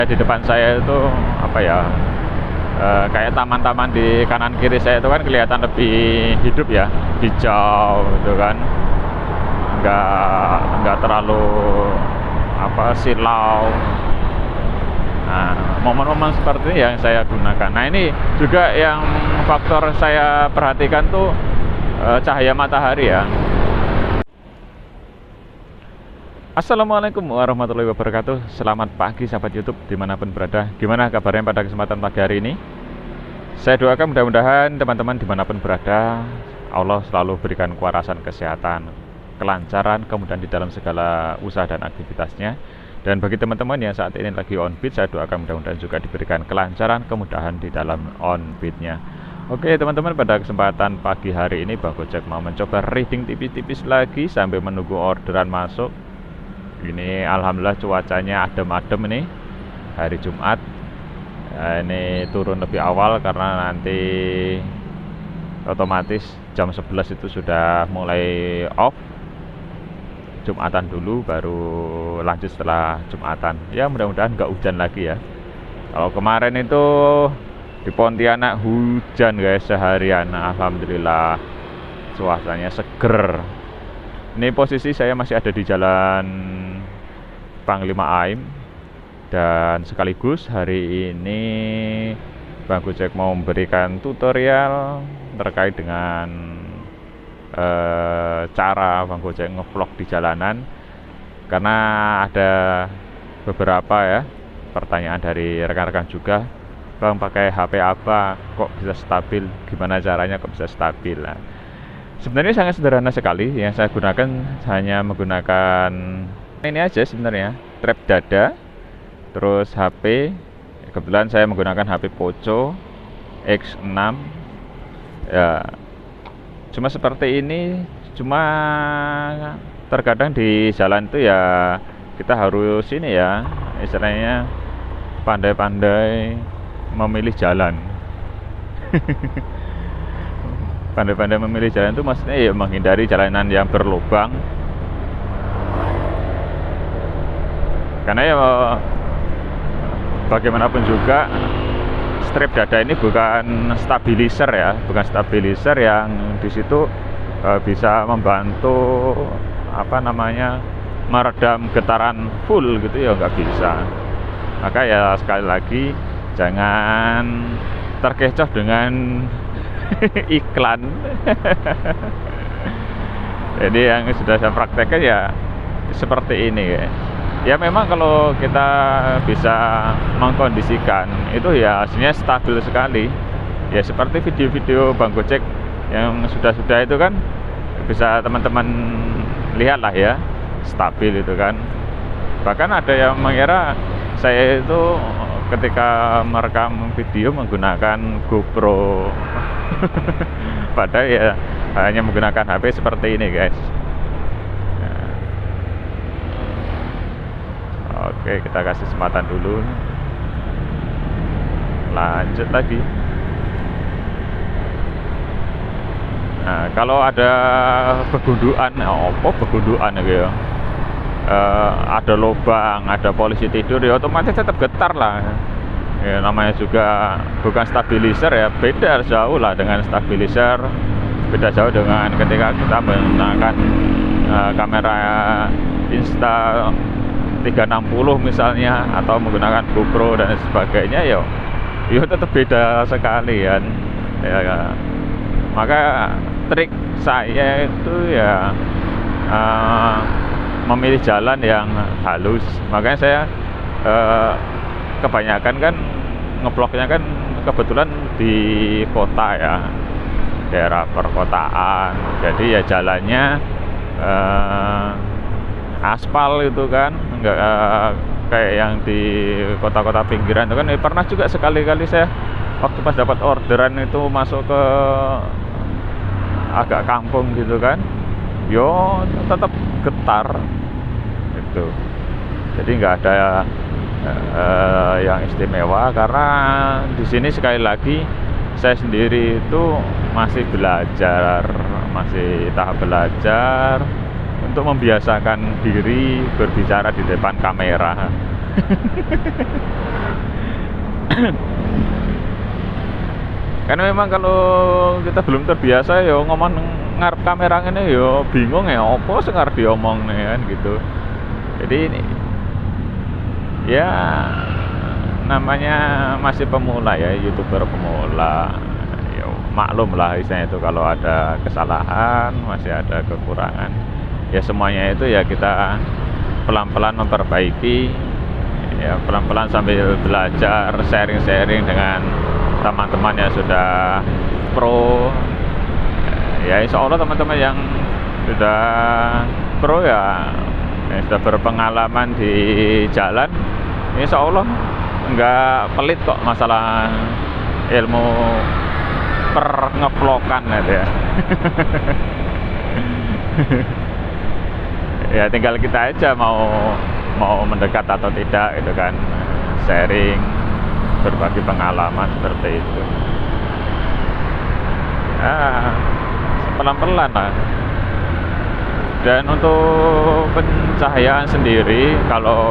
Di depan saya itu apa ya, kayak taman-taman di kanan kiri saya itu kan kelihatan lebih hidup ya, hijau gitu kan, nggak terlalu apa silau. Nah, momen-momen seperti ini yang saya gunakan. Nah, ini juga yang faktor saya perhatikan tuh cahaya matahari ya. Assalamualaikum warahmatullahi wabarakatuh. Selamat pagi sahabat YouTube dimanapun berada. Gimana kabarnya pada kesempatan pagi hari ini? Saya doakan mudah-mudahan teman-teman dimanapun berada, Allah selalu berikan kewarasan kesehatan, kelancaran, kemudian di dalam segala usaha dan aktivitasnya. Dan bagi teman-teman yang saat ini lagi on beat, saya doakan mudah-mudahan juga diberikan kelancaran, kemudahan di dalam on beatnya. Oke teman-teman, pada kesempatan pagi hari ini Bang Gojek mau mencoba reading tipis-tipis lagi sambil menunggu orderan masuk. Ini alhamdulillah cuacanya adem-adem ini hari Jumat. Ini turun lebih awal karena nanti otomatis jam 11 itu sudah mulai off. Jumatan dulu baru lanjut setelah Jumatan. Ya mudah-mudahan nggak hujan lagi ya. Kalau kemarin itu di Pontianak hujan guys seharian. Alhamdulillah suasananya seger. Ini posisi saya masih ada di Jalan Panglima Aim, dan sekaligus hari ini Bang Gojek mau memberikan tutorial terkait dengan cara Bang Gojek ngevlog di jalanan, karena ada beberapa ya pertanyaan dari rekan-rekan juga, Bang pakai HP apa kok bisa stabil, gimana caranya kok bisa stabil. Nah, sebenarnya sangat sederhana sekali. Yang saya gunakan hanya menggunakan ini aja sebenarnya, strap dada, terus HP. Kebetulan saya menggunakan HP Poco X6 ya. Cuma seperti ini, cuma terkadang di jalan itu ya kita harus ini ya, istilahnya pandai-pandai memilih jalan. Pandai-pandai memilih jalan itu maksudnya ya menghindari jalanan yang berlubang, karena ya bagaimanapun juga strap dada ini bukan stabilizer ya, bukan stabilizer yang di situ bisa membantu apa namanya meredam getaran full gitu ya, nggak bisa. Maka ya sekali lagi jangan terkecoh dengan iklan. Jadi yang sudah saya praktekkan ya seperti ini ya. Ya memang kalau kita bisa mengkondisikan itu ya hasilnya stabil sekali. Ya seperti video-video Bang Gojek yang sudah-sudah itu kan bisa teman-teman lihat lah ya, stabil itu kan. Bahkan ada yang mengira saya itu ketika merekam video menggunakan GoPro. Padahal ya hanya menggunakan HP seperti ini guys. Oke, kita kasih sempatan dulu. Lanjut lagi. Nah, kalau ada pegundukan, apa pegundukan ya? Ada lubang, ada polisi tidur, ya otomatis tetap getar lah. Ya, namanya juga bukan stabilizer ya, beda jauh lah dengan stabilizer, beda jauh dengan ketika kita menggunakan kamera Insta360 misalnya, atau menggunakan GoPro dan sebagainya, ya tetap beda sekali kan ya. Maka trik saya itu ya memilih jalan yang halus. Makanya saya kebanyakan kan ngevlognya kan kebetulan di kota ya, daerah perkotaan. Jadi ya jalannya aspal itu kan, enggak kayak yang di kota-kota pinggiran itu kan. Pernah juga sekali-kali saya waktu pas dapat orderan itu masuk ke agak kampung gitu kan, yo tetap getar gitu. Jadi nggak ada yang istimewa, karena di sini sekali lagi saya sendiri itu masih belajar, masih tahap belajar untuk membiasakan diri berbicara di depan kamera. Karena memang kalau kita belum terbiasa ya ngomong ngarep kamera ini ya bingung ya apa sing arep diomong kan gitu. Jadi ini ya namanya masih pemula ya, YouTuber pemula. Ya maklum lah istilahnya itu kalau ada kesalahan, masih ada kekurangan. Ya semuanya itu ya kita pelan-pelan memperbaiki. Ya pelan-pelan sambil belajar, sharing-sharing dengan teman-teman yang sudah pro. Ya insya Allah teman-teman yang sudah pro ya, yang sudah berpengalaman di jalan, insya Allah nggak pelit kok masalah ilmu ngevlogan gitu ya. Ya tinggal kita aja mau mendekat atau tidak gitu kan, sharing, berbagi pengalaman seperti itu. Pelan-pelan lah. Dan untuk pencahayaan sendiri, kalau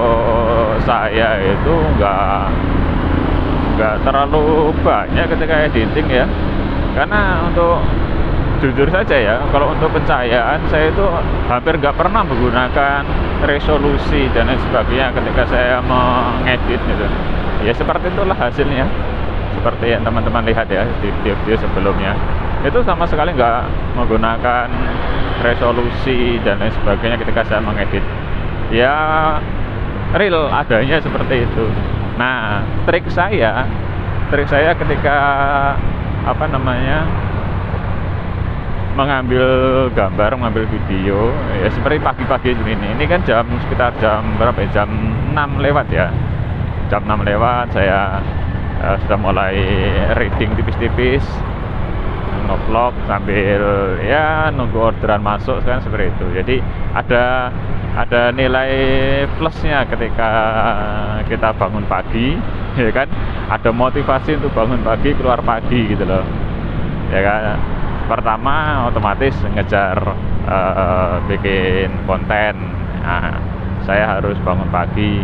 saya itu nggak terlalu banyak ketika editing ya. Karena untuk jujur saja ya, kalau untuk pencahayaan saya itu hampir nggak pernah menggunakan resolusi dan lain sebagainya ketika saya mengedit gitu. Ya seperti itulah hasilnya, seperti yang teman-teman lihat ya di video-video sebelumnya. Itu sama sekali nggak menggunakan resolusi dan lain sebagainya ketika saya mengedit. Ya real adanya seperti itu. Nah trik saya ketika mengambil gambar, mengambil video ya seperti pagi-pagi ini kan sekitar jam berapa ya? Jam 6 lewat ya. Jam 6 lewat saya sudah mulai reading tipis-tipis, ngevlog sambil ya nunggu orderan masuk kan seperti itu. Jadi ada nilai plusnya ketika kita bangun pagi ya kan, ada motivasi untuk bangun pagi, keluar pagi gitu loh ya kan. Pertama otomatis ngejar bikin konten. Nah, saya harus bangun pagi.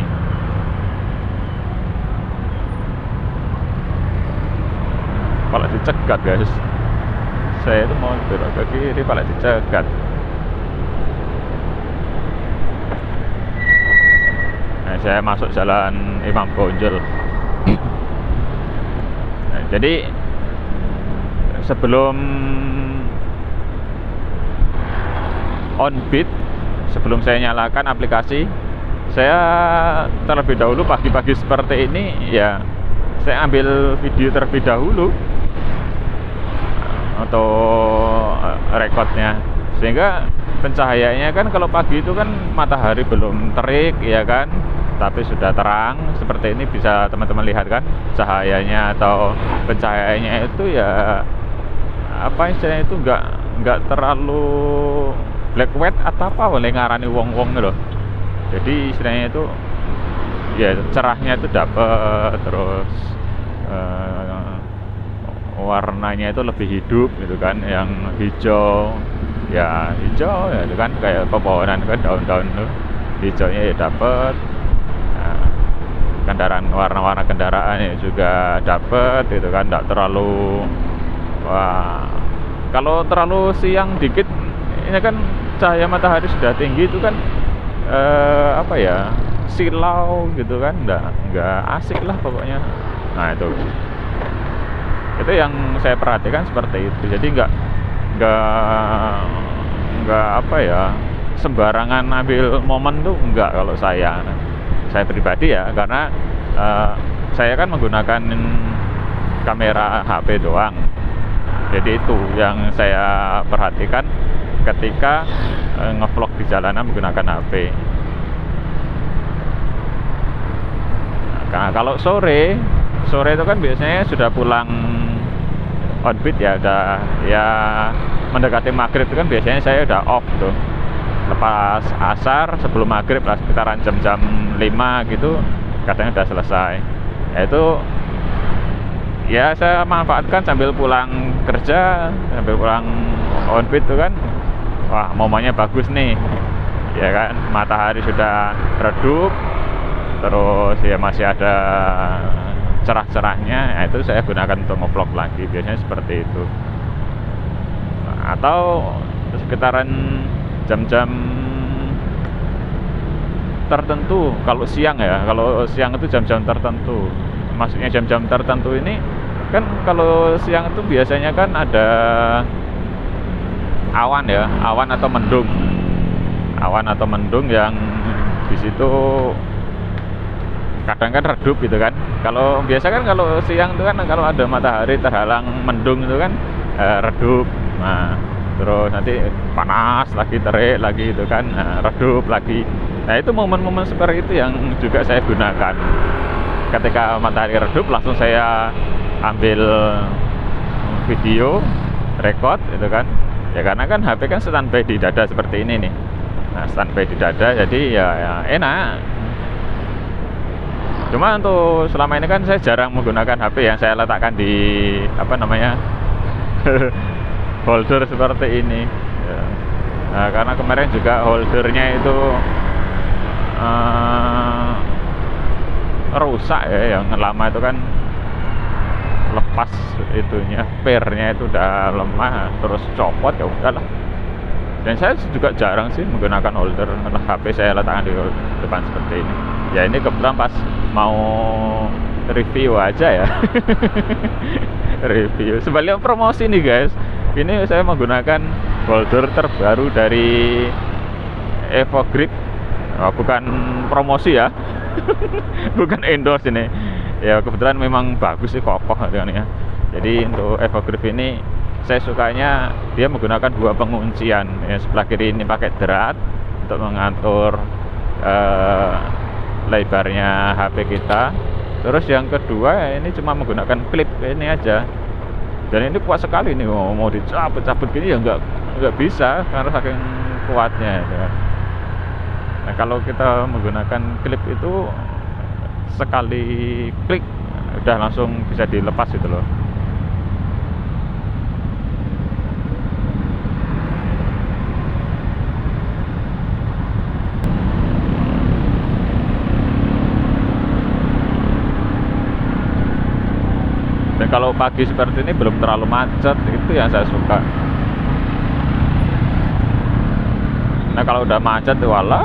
Kalau dicegat guys, saya itu mau belok ke kiri malah dicegat. Nah, saya masuk jalan Imam Bonjol. Nah, jadi sebelum on beat, sebelum saya nyalakan aplikasi, saya terlebih dahulu pagi-pagi seperti ini ya, saya ambil video terlebih dahulu untuk rekodnya, sehingga pencahayaannya kan kalau pagi itu kan matahari belum terik ya kan, tapi sudah terang seperti ini, bisa teman-teman lihat kan cahayanya atau pencahayaannya itu ya apa istilahnya itu nggak terlalu black white atau apa boleh ngarani wong-wong loh. Jadi istilahnya itu ya cerahnya itu dapat, terus warnanya itu lebih hidup gitu kan, yang hijau ya itu kan kayak pepohonan kan, daun-daun tuh hijaunya ya dapat. Nah, kendaraan, warna-warna kendaraan ya juga dapat gitu kan, tidak terlalu wah. Kalau terlalu siang dikit ini kan cahaya matahari sudah tinggi itu kan silau gitu kan, nggak asik lah pokoknya. Nah itu yang saya perhatikan seperti itu. Jadi nggak sembarangan ambil momen tuh nggak. Kalau saya pribadi ya, karena saya kan menggunakan kamera HP doang. Jadi itu yang saya perhatikan ketika ngevlog di jalanan menggunakan HP. Nah, kalau sore itu kan biasanya sudah pulang on beat ya, udah ya mendekati maghrib itu kan biasanya saya udah off tuh. Lepas asar sebelum maghrib lah, sekitaran jam 5 gitu katanya udah selesai. Yaitu ya saya manfaatkan sambil pulang kerja, sambil pulang on beat tuh kan, wah momennya bagus nih ya kan, matahari sudah redup, terus ya masih ada cerah-cerahnya, nah itu saya gunakan untuk ngevlog lagi, biasanya seperti itu. Atau sekitaran jam-jam tertentu, kalau siang itu jam-jam tertentu. Maksudnya jam-jam tertentu ini kan kalau siang itu biasanya kan ada awan ya, awan atau mendung yang di situ kadang kan redup gitu kan. Kalau biasa kan kalau siang itu kan kalau ada matahari terhalang mendung itu kan redup. Nah, terus nanti panas lagi, terik lagi itu kan, redup lagi. Nah, itu momen-momen seperti itu yang juga saya gunakan. Ketika matahari redup langsung saya ambil video, record itu kan. Ya karena kan HP kan standby di dada seperti ini nih. Nah, standby di dada jadi ya enak. Cuma untuk selama ini kan saya jarang menggunakan HP yang saya letakkan di holder seperti ini ya. Nah, karena kemarin juga holdernya itu rusak ya, yang lama itu kan lepas itunya, pairnya itu udah lemah, terus copot, ya udahlah. Dan saya juga jarang sih menggunakan holder, HP saya letakkan di depan seperti ini. Ya ini kebetulan pas mau review aja ya. Review sebaliknya promosi nih guys. Ini saya menggunakan holder terbaru dari EvoGrip. Bukan promosi ya. Bukan endorse ini. Ya kebetulan memang bagus sih, kokoh kan ya. Jadi untuk EvoGrip ini saya sukanya dia menggunakan 2 penguncian ya. Sebelah kiri ini pakai drat untuk mengatur lebarnya HP kita. Terus yang kedua ini cuma menggunakan klip ini aja. Dan ini kuat sekali nih, mau dicabut-cabut gini ya nggak bisa karena saking kuatnya ya. Nah kalau kita menggunakan klip itu sekali klik udah langsung bisa dilepas gitu loh. Dan kalau pagi seperti ini belum terlalu macet, itu yang saya suka. Nah kalau udah macet, walah,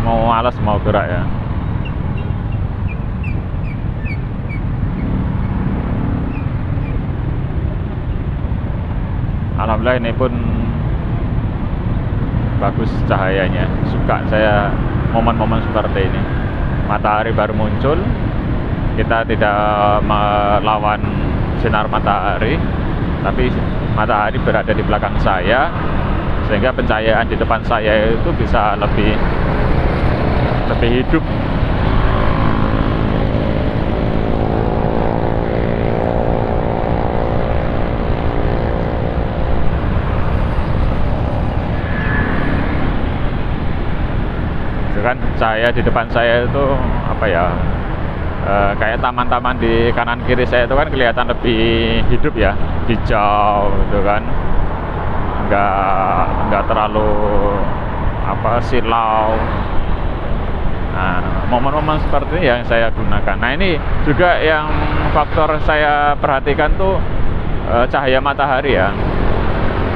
mau malas mau gerak ya. Alhamdulillah ini pun bagus cahayanya. Suka saya momen-momen seperti ini. Matahari baru muncul, kita tidak melawan sinar matahari, tapi matahari berada di belakang saya, sehingga pencahayaan di depan saya itu bisa lebih hidup. Kan cahaya di depan saya itu apa ya, kayak taman-taman di kanan kiri saya itu kan kelihatan lebih hidup ya, hijau gitu kan, nggak terlalu silau. Nah momen-momen seperti ini yang saya gunakan. Nah ini juga yang faktor saya perhatikan tuh cahaya matahari ya.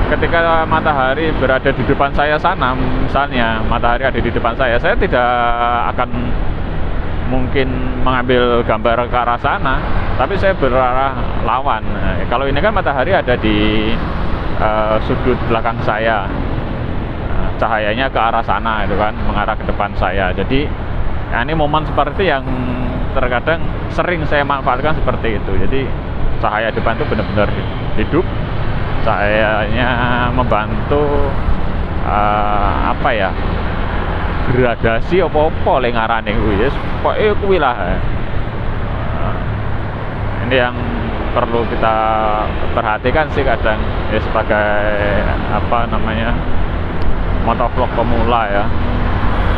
Ketika matahari berada di depan saya sana, misalnya matahari ada di depan saya tidak akan mungkin mengambil gambar ke arah sana, tapi saya berarah lawan. Nah, kalau ini kan matahari ada di sudut belakang saya, cahayanya ke arah sana itu kan, mengarah ke depan saya. Jadi ya ini momen seperti yang terkadang sering saya manfaatkan seperti itu. Jadi cahaya depan itu benar-benar hidup. Cahayanya membantu gradasi apa-apa le ngarane kuwi, pokoke kuwi lah. Ini yang perlu kita perhatikan sih kadang ya, sebagai motovlog pemula ya.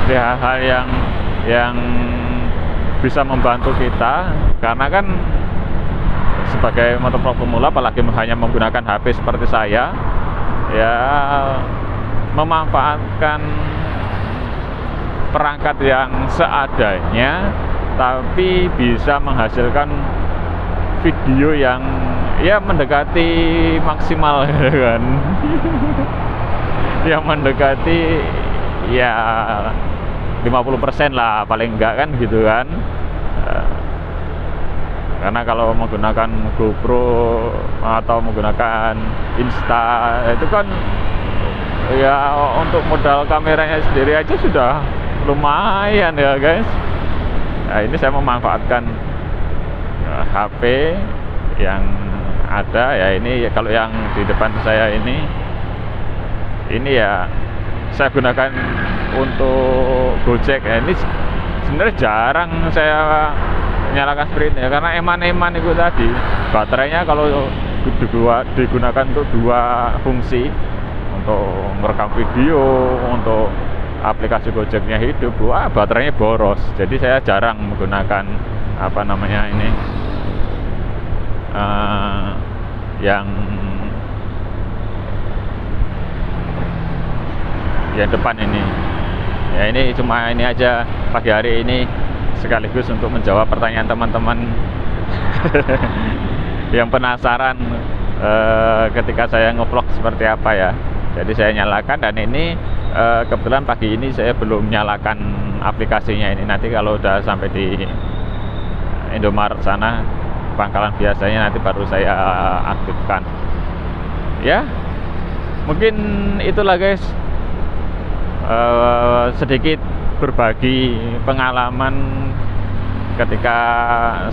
Jadi hal-hal yang bisa membantu kita, karena kan sebagai motovlog pemula apalagi hanya menggunakan HP seperti saya ya, memanfaatkan perangkat yang seadanya tapi bisa menghasilkan video yang ya mendekati maksimal kan. Yang mendekati ya 50% lah paling enggak kan gitu kan. Karena kalau menggunakan GoPro atau menggunakan Insta itu kan ya untuk modal kameranya sendiri aja sudah lumayan ya guys. Nah, ini saya memanfaatkan HP yang ada ya, ini kalau yang di depan saya ini ya saya gunakan untuk Gojek ya. Ini sebenarnya jarang saya nyalakan sprint ya, karena eman-eman itu tadi baterainya kalau digunakan untuk dua fungsi, untuk merekam video, untuk aplikasi Gojeknya hidup, wah baterainya boros. Jadi saya jarang menggunakan apa namanya ini yang depan ini ya. Ini cuma ini aja pagi hari ini sekaligus untuk menjawab pertanyaan teman-teman yang penasaran ketika saya ngevlog seperti apa ya. Jadi saya nyalakan, dan ini kebetulan pagi ini saya belum nyalakan aplikasinya ini. Nanti kalau udah sampai di Indomaret sana, pangkalan biasanya, nanti baru saya aktifkan ya. Mungkin itulah guys, sedikit berbagi pengalaman ketika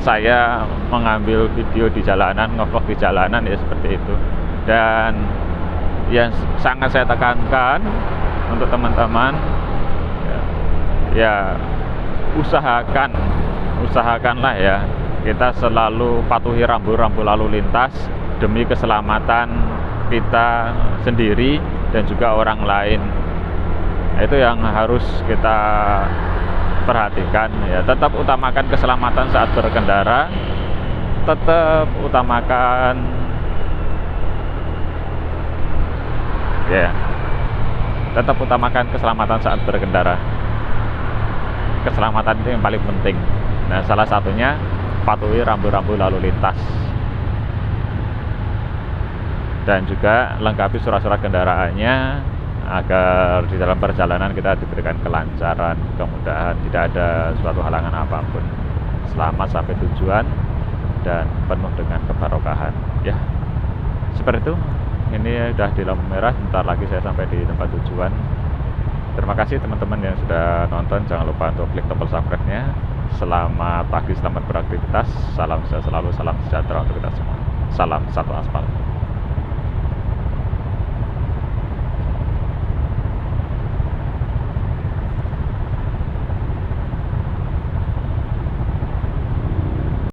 saya mengambil video di jalanan, ngevlog di jalanan ya, seperti itu. Dan yang sangat saya tekankan untuk teman-teman ya, usahakanlah ya, kita selalu patuhi rambu-rambu lalu lintas demi keselamatan kita sendiri dan juga orang lain. Itu yang harus kita perhatikan ya. Tetap utamakan keselamatan saat berkendara, tetap utamakan keselamatan saat berkendara. Keselamatan itu yang paling penting. Nah, salah satunya patuhi rambu-rambu lalu lintas, dan juga lengkapi surat-surat kendaraannya agar di dalam perjalanan kita diberikan kelancaran, kemudahan, tidak ada suatu halangan apapun. Selamat sampai tujuan dan penuh dengan kebarokahan ya. Seperti itu. Ini udah di lampu merah, bentar lagi saya sampai di tempat tujuan. Terima kasih teman-teman yang sudah nonton. Jangan lupa untuk klik tombol subscribe-nya. Selamat pagi, selamat beraktivitas. Salam sehat selalu, salam sejahtera untuk kita semua. Salam satu aspal.